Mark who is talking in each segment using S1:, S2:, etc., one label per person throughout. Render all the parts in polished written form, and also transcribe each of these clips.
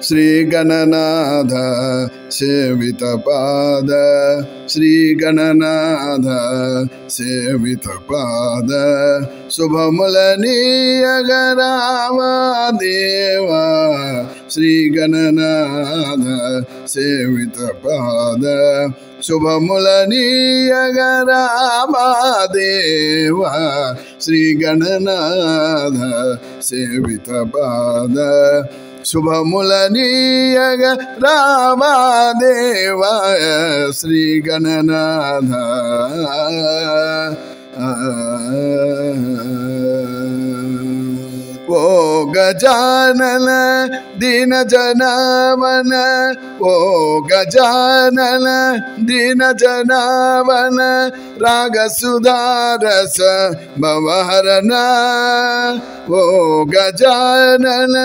S1: श्रीगणनाथ सेवितपाद श्रीगणनाथ सेवितपाद शुभमुलनीयगरावा देवा श्रीगणनाथ सेवितपाद शुभमुलनीयगरावा देवा श्रीगणनाथ सेवितपाद शुभमुलनीयगरावा देवा श्रीगणनाथ ओ गजानन दीन जनावन ओ गजानन दीन जनावन राग सुधारस भवहरना ओ गजानन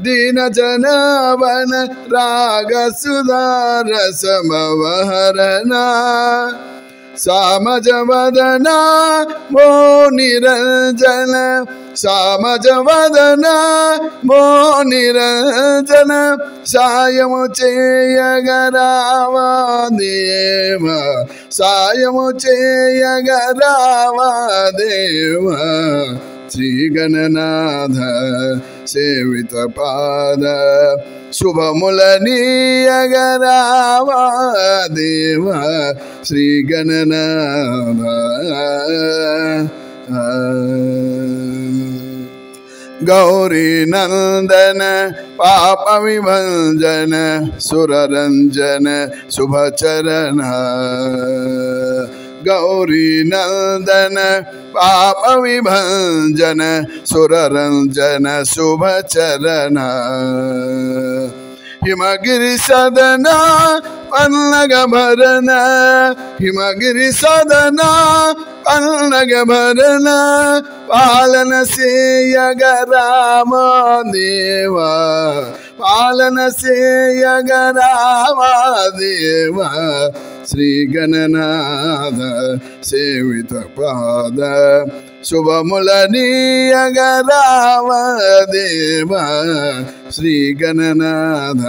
S1: दीन जनावन राग सुधारस भवहरना सामजवदना मो निरंजन सामजवदना मो निरंजन सायमु चेयगरावा देवा सायमु चेयगरावा देवा श्रीगणनाथ सेवितपाद शुभमुलनीयगरावा देवा श्रीगणनाथ गौरी नंदन पाप विभंजन सुररंजन शुभचरण गौरी नंदन पाप विभंजन सुररंजन शुभचरण हिमगिरि सदना पन्नग भरना हिमगिरि सदना पन्नग भरना पालन से यगराम देवा पालन से यगरामा देवा श्रीगणनाथ सेवितपाद शुभमुलनीयगरावा देवा श्रीगणनाथ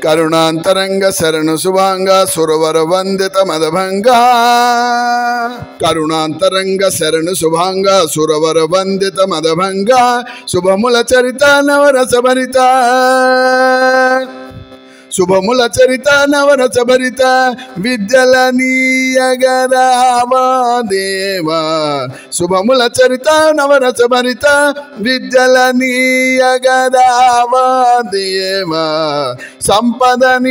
S1: करुणांतरंग शरण शुभांग सुरवर वंदित मदभंगा करुणांतरंग शरण शुभांग सुरवर वंदित मदभंगा शुभमुल चरिता नवरस भरिता शुभमुल चरिता नवरस भरिता विद्यलनीयगरावा देवा शुभमुल चरिता नवरस भरिता विद्यलनीयगरावा देवा संपदनीयगरावा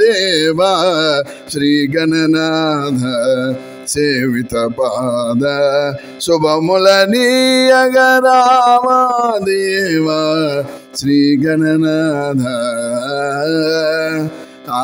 S1: देवा श्रीगणनाथ सेवितपाद शुभमुलनीयगरावा देवा श्रीगणनाथ आ